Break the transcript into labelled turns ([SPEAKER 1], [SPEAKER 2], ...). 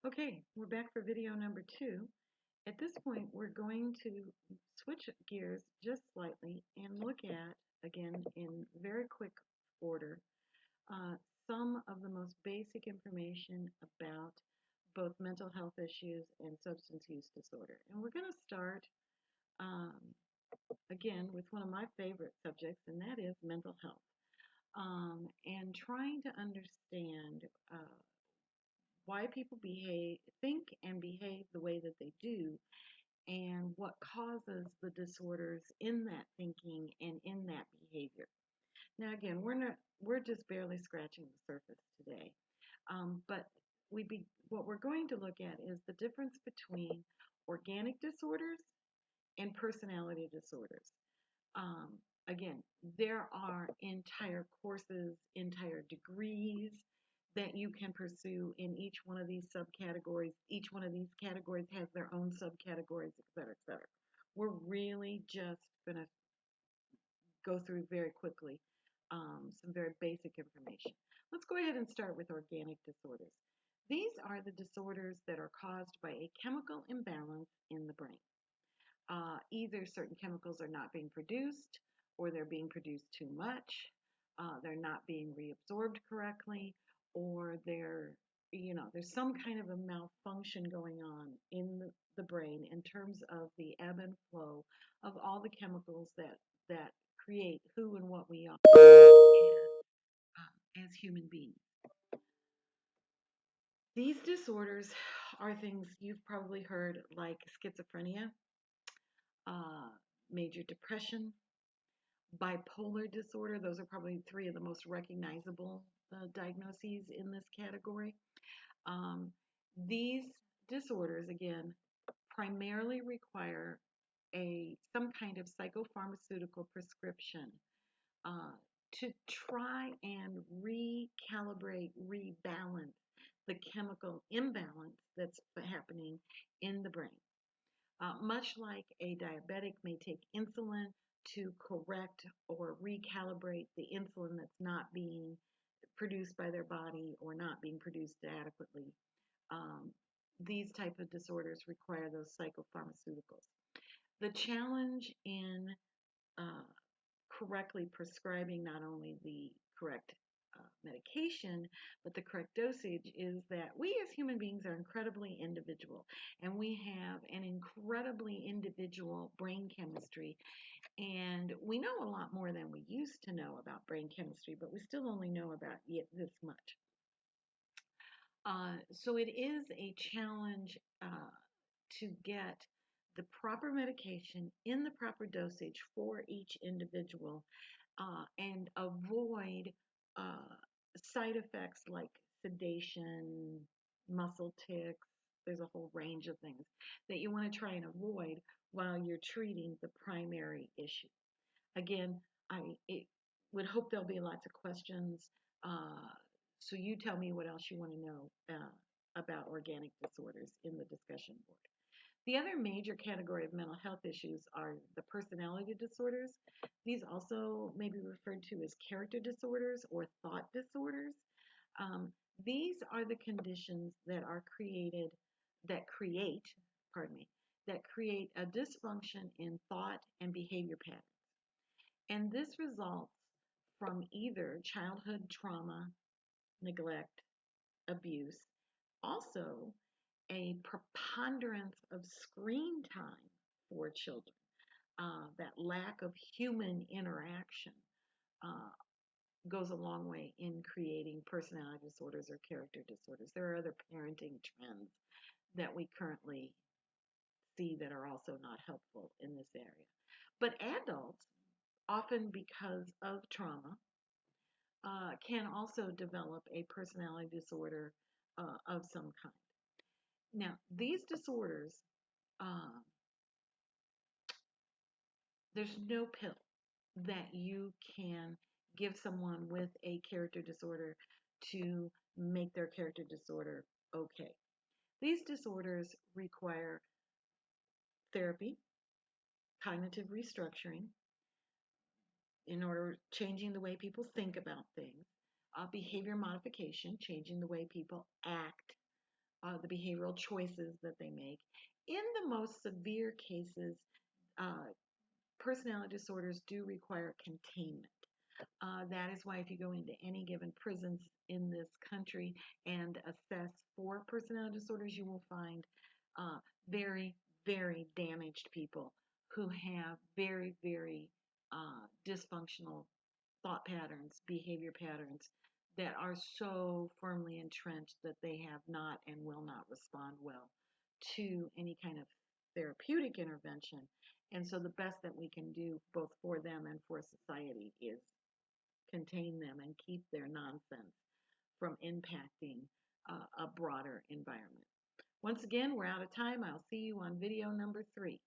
[SPEAKER 1] Okay, we're back for video number 2. At this point, we're going to switch gears just slightly and look at, again, in very quick order, uh, some of the most basic information about both mental health issues and substance use disorder. And we're going to start, um, again, with one of my favorite subjects, and that is mental health. And trying to understand why people think and behave the way that they do, and what causes the disorders in that thinking and in that behavior. Now, again, we're just barely scratching the surface today, but what we're going to look at is the difference between organic disorders and personality disorders. Um, Again, there are entire courses, entire degrees that you can pursue in each one of these subcategories. Each one of these categories has their own subcategories, et cetera, et cetera. We're really just going to go through very quickly some very basic information. Let's go ahead and start with organic disorders. These are the disorders that are caused by a chemical imbalance in the brain. Either certain chemicals are not being produced, or they're being produced too much, they're not being reabsorbed correctly, or there's some kind of a malfunction going on in the brain in terms of the ebb and flow of all the chemicals that create who and what we are as human beings. These disorders are things you've probably heard, like schizophrenia, uh, major depression, bipolar disorder. Those are probably three of the most recognizable diagnoses in this category. Um, these disorders, again, primarily require some kind of psychopharmaceutical prescription uh, to try and recalibrate, rebalance the chemical imbalance that's happening in the brain. Much like a diabetic may take insulin to correct or recalibrate the insulin that's not being produced by their body or not being produced adequately. Um, these type of disorders require those psychopharmaceuticals. The challenge in uh, correctly prescribing not only the correct medication, but the correct dosage is that we as human beings are incredibly individual, and we have an incredibly individual brain chemistry, and we know a lot more than we used to know about brain chemistry, but we still only know about it this much. So it is a challenge to get the proper medication in the proper dosage for each individual, and avoid uh, side effects like sedation, muscle tics. There's a whole range of things that you want to try and avoid while you're treating the primary issue. Again, I would hope there'll be lots of questions. Uh, so you tell me what else you want to know about organic disorders in the discussion board. The other major category of mental health issues are the personality disorders. These also may be referred to as character disorders or thought disorders. Um, these are the conditions that create, pardon me, that create a dysfunction in thought and behavior patterns. And this results from either childhood trauma, neglect, abuse, also a preponderance of screen time for children. That lack of human interaction uh, goes a long way in creating personality disorders or character disorders. There are other parenting trends that we currently see that are also not helpful in this area. But adults, often because of trauma, can also develop a personality disorder of some kind. Now, these disorders, uh, there's no pill that you can give someone with a character disorder to make their character disorder okay. These disorders require therapy, cognitive restructuring, in order changing the way people think about things, behavior modification, changing the way people act the behavioral choices that they make. In the most severe cases, uh, personality disorders do require containment. That is why if you go into any given prisons in this country and assess for personality disorders, you will find uh, very, very damaged people who have very, very dysfunctional thought patterns, behavior patterns that are so firmly entrenched that they have not and will not respond well to any kind of therapeutic intervention. And so the best that we can do both for them and for society is contain them and keep their nonsense from impacting a broader environment. Once again, we're out of time. I'll see you on video number 3.